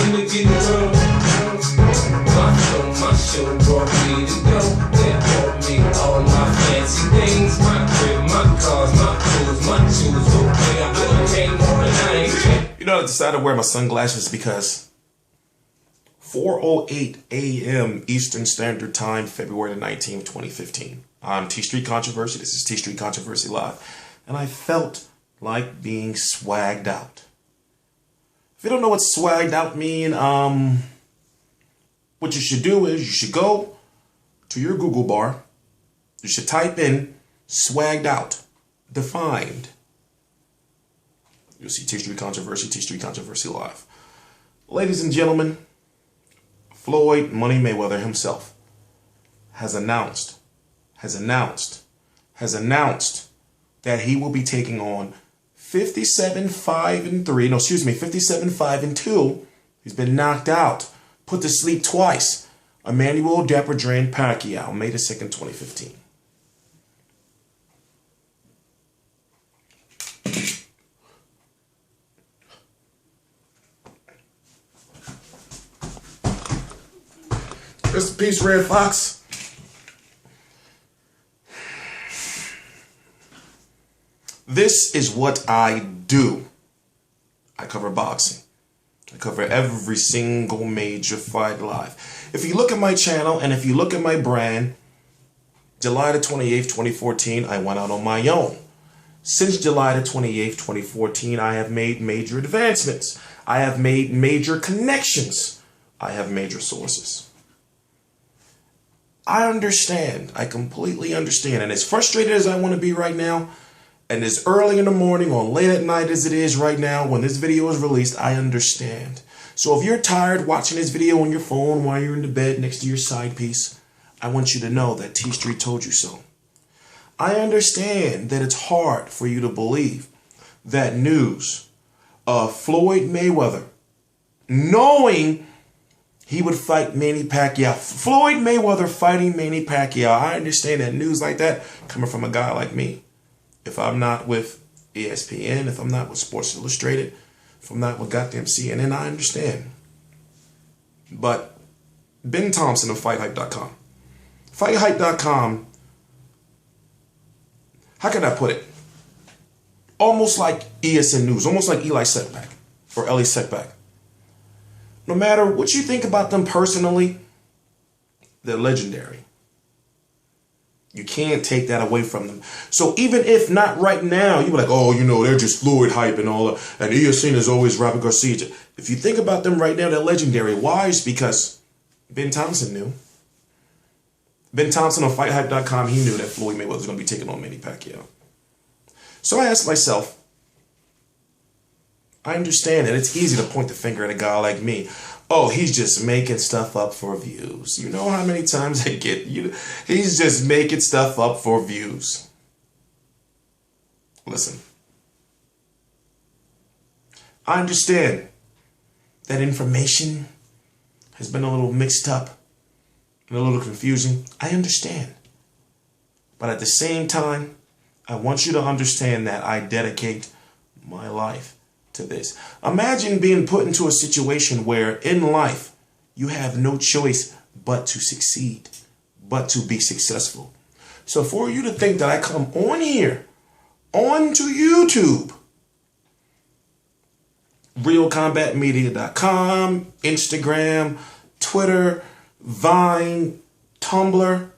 finna get it my show brought me to go. They bought me all my fancy things, my crib, my cars, my clothes, my shoes. Okay, I came home and I ain't. You know, I decided to wear my sunglasses because 4:08 a.m. Eastern Standard Time, February the 19th, 2015. I'm T Street Controversy. This is T Street Controversy Live. And I felt like being swagged out. If you don't know what swagged out mean, what you should do is you should go to your Google bar. You should type in swagged out, defined. You'll see T Street Controversy Live. Ladies and gentlemen, Floyd Money Mayweather himself has announced that he will be taking on 57-5-2. He's been knocked out, put to sleep twice. Emmanuel Dapper-Drain Pacquiao, May the 2nd, 2015. Rest in peace, Red Fox. This is what I do. I cover boxing. I cover every single major fight live. If you look at my channel and if you look at my brand, July the 28th, 2014, I went out on my own. Since July the 28th, 2014, I have made major advancements. I have made major connections. I have major sources. I understand. I completely understand. And as frustrated as I want to be right now, and as early in the morning or late at night as it is right now when this video is released, I understand. So if you're tired watching this video on your phone while you're in the bed next to your side piece, I want you to know that T Street told you so. I understand that it's hard for you to believe that news of Floyd Mayweather knowing he would fight Manny Pacquiao. Floyd Mayweather fighting Manny Pacquiao. I understand that news like that coming from a guy like me. If I'm not with ESPN, if I'm not with Sports Illustrated, if I'm not with goddamn CNN, I understand. But Ben Thompson of FightHype.com. FightHype.com, how can I put it? Almost like ESN News, almost like Eli Setback or Ellie Setback. No matter what you think about them personally, they're legendary. You can't take that away from them. So even if not right now, you're like, oh, you know, they're just Floyd hype and all that. And ESN is always Robert Garcia. If you think about them right now, they're legendary. Why? It's because Ben Thompson knew. Ben Thompson on FightHype.com, he knew that Floyd Mayweather was going to be taking on Manny Pacquiao. So I asked myself, I understand that it's easy to point the finger at a guy like me. Oh, he's just making stuff up for views. You know how many times I get, he's just making stuff up for views. Listen, I understand that information has been a little mixed up and a little confusing. I understand. But at the same time, I want you to understand that I dedicate my life to this. Imagine being put into a situation where in life you have no choice but to succeed, but to be successful. So for you to think that I come on here, onto YouTube, realcombatmedia.com, Instagram, Twitter, Vine, Tumblr,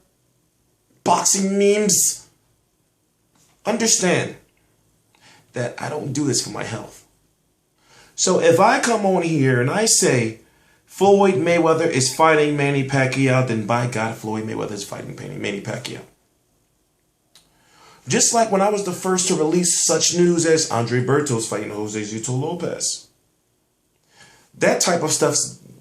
boxing memes, understand that I don't do this for my health. So if I come on here and I say Floyd Mayweather is fighting Manny Pacquiao, then by God, Floyd Mayweather is fighting Manny Pacquiao. Just like when I was the first to release such news as Andre Berto's fighting Jose Zito Lopez. That type of stuff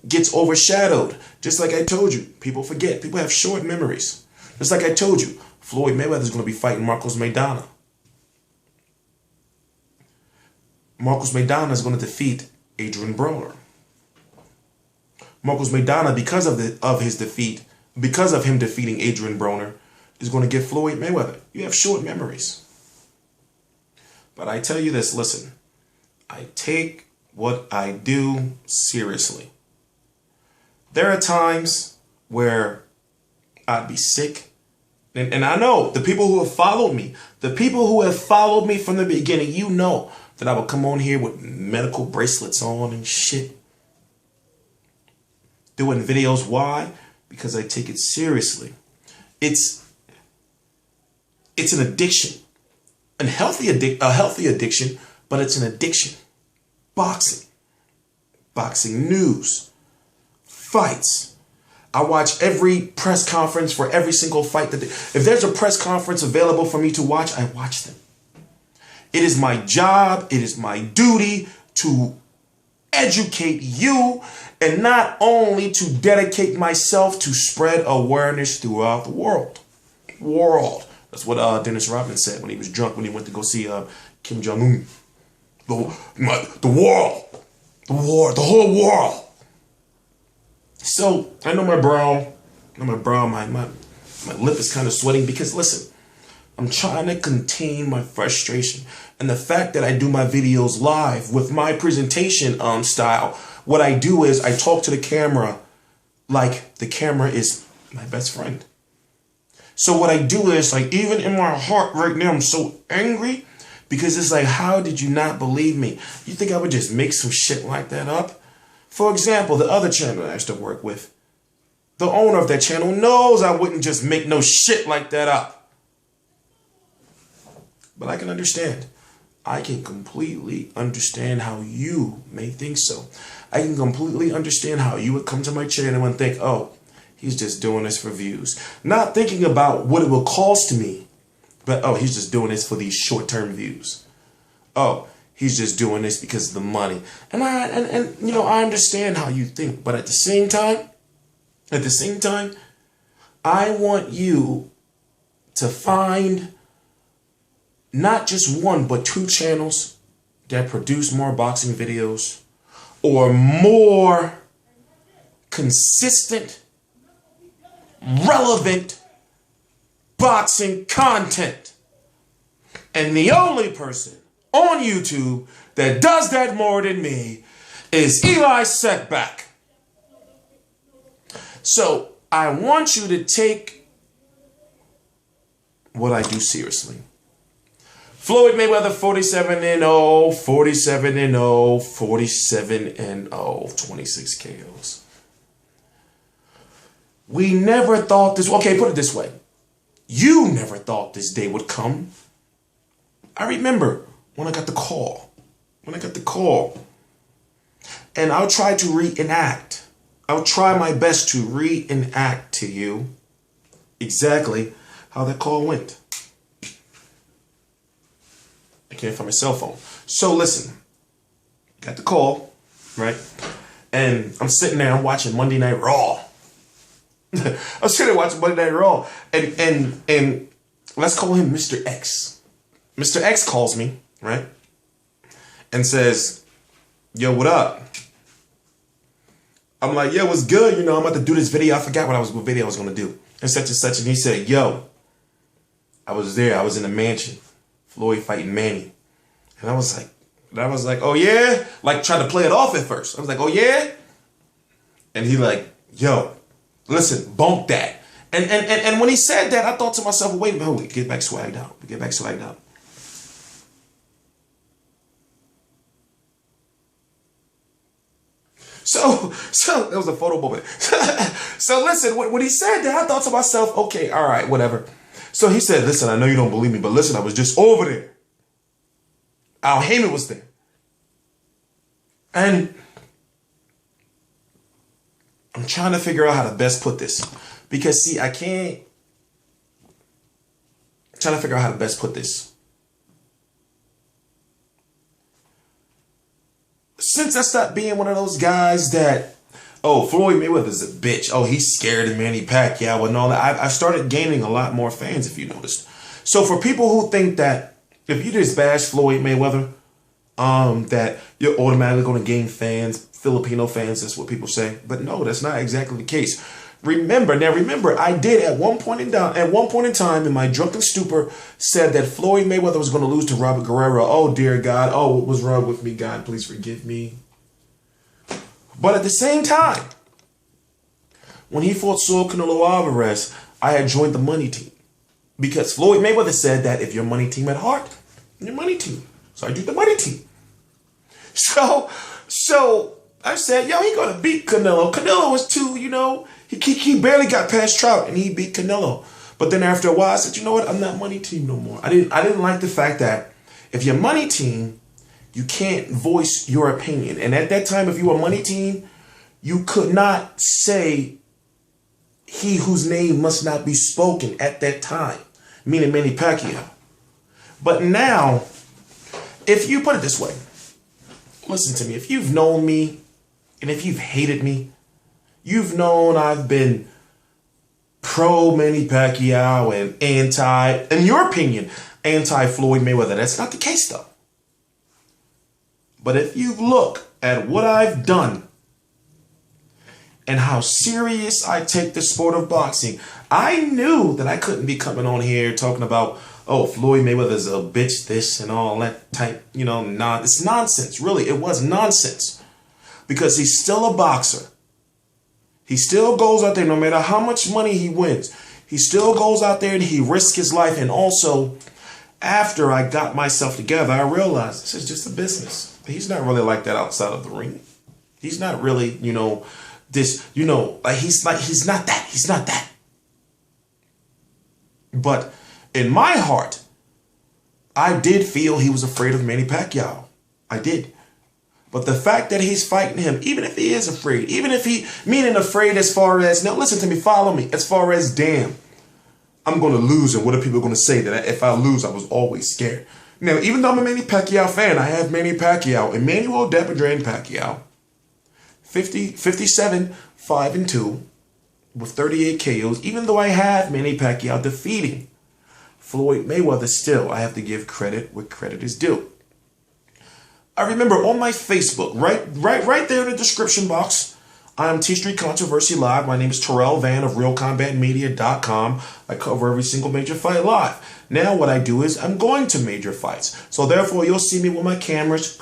gets overshadowed. Just like I told you, people forget. People have short memories. Just like I told you, Floyd Mayweather is going to be fighting Marcos Maidana. Marcos Maidana is going to defeat Adrian Broner. Marcos Maidana, because of his defeat, because of him defeating Adrian Broner, is going to get Floyd Mayweather. You have short memories. But I tell you this, listen, I take what I do seriously. There are times where I'd be sick. And I know the people who have followed me, from the beginning, you know that I would come on here with medical bracelets on and shit. Doing videos. Why? Because I take it seriously. It's an addiction. A healthy addiction, but it's an addiction. Boxing news, fights. I watch every press conference for every single fight if there's a press conference available for me to watch, I watch them. It is my job, it is my duty to educate you, and not only to dedicate myself to spread awareness throughout the world. That's what Dennis Rodman said when he was drunk when he went to go see Kim Jong-un. The whole world. So I know my brow, my lip is kind of sweating because listen, I'm trying to contain my frustration. And the fact that I do my videos live with my presentation style, what I do is I talk to the camera like the camera is my best friend. So what I do is, like, even in my heart right now, I'm so angry because it's like, how did you not believe me? You think I would just make some shit like that up? For example, the other channel I used to work with, the owner of that channel knows I wouldn't just make no shit like that up. But I can understand. I can completely understand how you may think so. I can completely understand how you would come to my channel and think, oh, he's just doing this for views. Not thinking about what it will cost me, but oh, he's just doing this for these short-term views. Oh, he's just doing this because of the money. And you know, I understand how you think, but at the same time, I want you to find not just one, but 2 channels that produce more boxing videos or more consistent, relevant boxing content. And the only person on YouTube that does that more than me is Eli Setback. So I want you to take what I do seriously. Floyd Mayweather 47-0, 47-0, 47-0, 26 KOs. We never thought this, okay, put it this way. You never thought this day would come. I remember when I got the call. And I'll try to reenact. I'll try my best to reenact to you exactly how that call went. I can't find my cell phone. So listen, got the call, right? And I'm sitting there, I'm watching Monday Night Raw. I'm sitting there watching Monday Night Raw. And let's call him Mr. X. Mr. X calls me, right? And says, yo, what up? I'm like, yo, what's good? You know, I'm about to do this video. I forgot what video I was going to do. And such and such. And he said, yo, I was there. I was in the mansion. Floyd fighting Manny. And I was like, oh yeah? Like, tried to play it off at first. I was like, oh yeah? And he like, yo, listen, bump that. And when he said that, I thought to myself, wait a minute, get back swagged out. So that was a photo moment. So listen, when he said that, I thought to myself, okay, all right, whatever. So he said, listen, I know you don't believe me, but listen, I was just over there. Al Heyman was there. And I'm trying to figure out how to best put this. Because, see, I'm trying to figure out how to best put this. Since I stopped being one of those guys that, oh, Floyd Mayweather's a bitch. Oh, he's scared of Manny Pacquiao and all that. I started gaining a lot more fans, if you noticed. So for people who think that if you just bash Floyd Mayweather, that you're automatically going to gain fans, Filipino fans, that's what people say. But no, that's not exactly the case. Remember, I did at one point in time in my drunken stupor said that Floyd Mayweather was going to lose to Robert Guerrero. Oh, dear God. Oh, what was wrong with me? God, please forgive me. But at the same time, when he fought Saul Canelo Alvarez, I had joined the money team. Because Floyd Mayweather said that if your money team at heart, your money team. So I do the money team. So I said, yo, he gonna beat Canelo. Canelo was too, he barely got past Trout and he beat Canelo. But then after a while, I said, you know what? I'm not money team no more. I didn't like the fact that if you're money team, you can't voice your opinion. And at that time, if you were money team, you could not say he whose name must not be spoken at that time, meaning Manny Pacquiao. But now, if you put it this way, listen to me, if you've known me and if you've hated me, you've known I've been pro Manny Pacquiao and anti, in your opinion, anti Floyd Mayweather. That's not the case though. But if you look at what I've done and how serious I take the sport of boxing, I knew that I couldn't be coming on here talking about, oh, Floyd Mayweather's a bitch, this and all that type, it's nonsense. Really, it was nonsense. Because he's still a boxer. He still goes out there, no matter how much money he wins, he still goes out there and he risks his life. And also, after I got myself together, I realized this is just a business. He's not really like that outside of the ring. He's not really, he's not that. He's not that. But in my heart, I did feel he was afraid of Manny Pacquiao. I did. But the fact that he's fighting him, even if he is afraid, even if meaning afraid as far as, now listen to me, follow me, as far as, damn, I'm going to lose, and what are people going to say? That if I lose, I was always scared. Now, even though I'm a Manny Pacquiao fan, I have Manny Pacquiao, Emmanuel Dependran Pacquiao, 57, 5-2, with 38 KOs. Even though I have Manny Pacquiao defeating Floyd Mayweather, still, I have to give credit where credit is due. I remember on my Facebook, right there in the description box, I am T Street Controversy Live. My name is Terrell Van of RealCombatMedia.com. I cover every single major fight live. Now what I do is I'm going to major fights. So therefore you'll see me with my cameras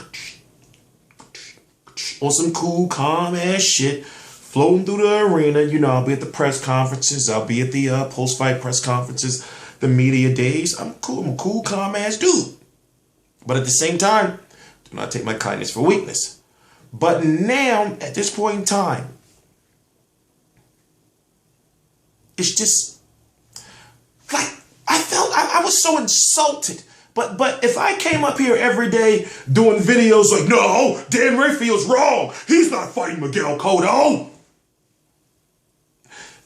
on some cool, calm ass shit, floating through the arena. I'll be at the press conferences. I'll be at the post-fight press conferences, the media days. I'm cool. I'm a cool, calm ass dude. But at the same time, do not take my kindness for weakness. But now, at this point in time, it's just like I was so insulted. But if I came up here every day doing videos like, no, Dan Rayfield's wrong, he's not fighting Miguel Cotto.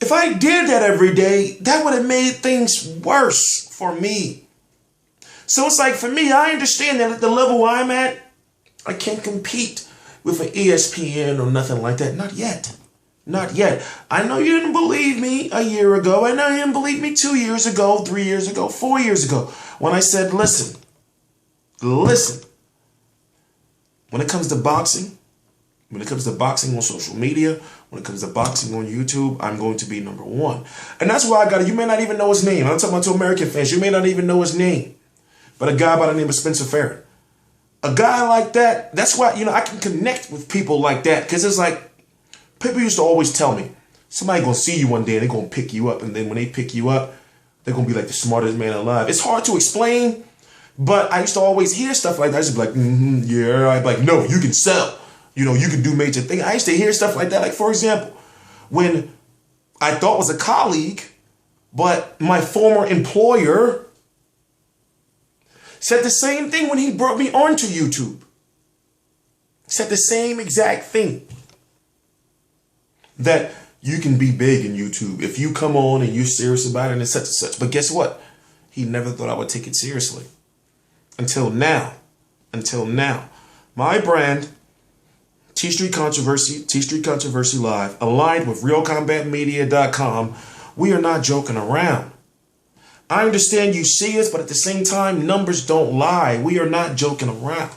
If I did that every day, that would have made things worse for me. So it's like, for me, I understand that at the level I'm at, I can't compete with an ESPN or nothing like that. Not yet. Not yet. I know you didn't believe me a year ago. I know you didn't believe me 2 years ago, 3 years ago, 4 years ago, when I said, listen. When it comes to boxing on social media, when it comes to boxing on YouTube, I'm going to be number one. And that's why you may not even know his name. I'm talking about to American fans. You may not even know his name. But a guy by the name of Spencer Farron. A guy like that, that's why, I can connect with people like that. Because it's like, people used to always tell me, somebody going to see you one day and they're going to pick you up. And then when they pick you up, they're going to be like the smartest man alive. It's hard to explain, but I used to always hear stuff like that. I used to be like, yeah. I'd be like, no, you can sell. You can do major things. I used to hear stuff like that. Like, for example, when I thought was a colleague, but my former employer said the same thing when he brought me onto YouTube. Said the same exact thing. That you can be big in YouTube if you come on and you're serious about it and such and such. But guess what? He never thought I would take it seriously. Until now. My brand, T Street Controversy Live, aligned with RealCombatMedia.com, we are not joking around. I understand you see us, but at the same time, numbers don't lie. We are not joking around.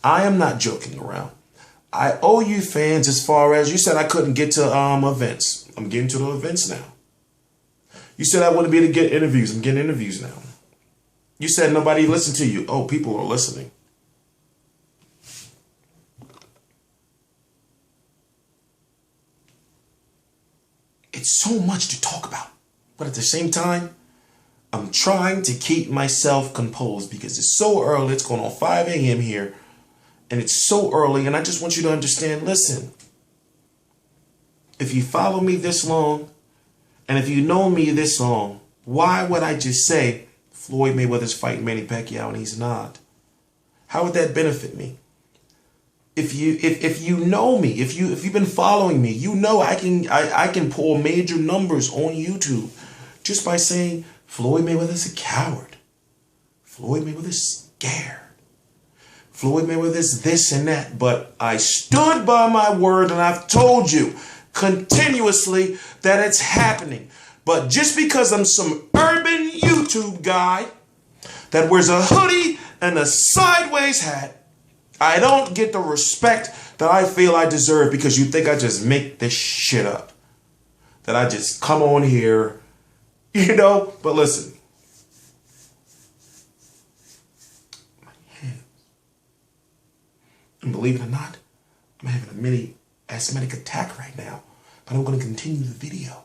I am not joking around. I owe you fans as far as, you said I couldn't get to events. I'm getting to the events now. You said I wouldn't be able to get interviews. I'm getting interviews now. You said nobody listened to you. Oh, people are listening. it's so much to talk about. But at the same time, I'm trying to keep myself composed because it's so early. It's going on 5 a.m. here. And it's so early. And I just want you to understand, listen, if you follow me this long, and if you know me this long, why would I just say Floyd Mayweather's fighting Manny Pacquiao and he's not? How would that benefit me? If you know me, if you've been following me, you know I can pull major numbers on YouTube just by saying Floyd Mayweather's a coward. Floyd Mayweather's scared. Floyd Mayweather's this and that. But I stood by my word and I've told you continuously that it's happening. But just because I'm some urban YouTube guy that wears a hoodie and a sideways hat, I don't get the respect that I feel I deserve because you think I just make this shit up. That I just come on here, you know? But listen. My hands. And believe it or not, I'm having a mini asthmatic attack right now. But I'm going to continue the video.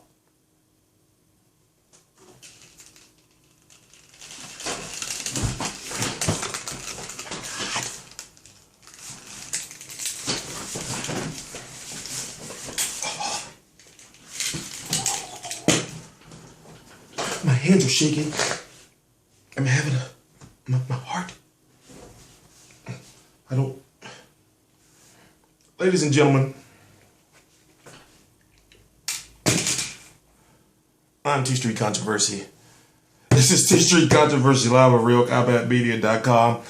My hands are shaking. I'm having my heart. I don't. Ladies and gentlemen, I'm T Street Controversy. This is T Street Controversy live at RealCombatMedia.com.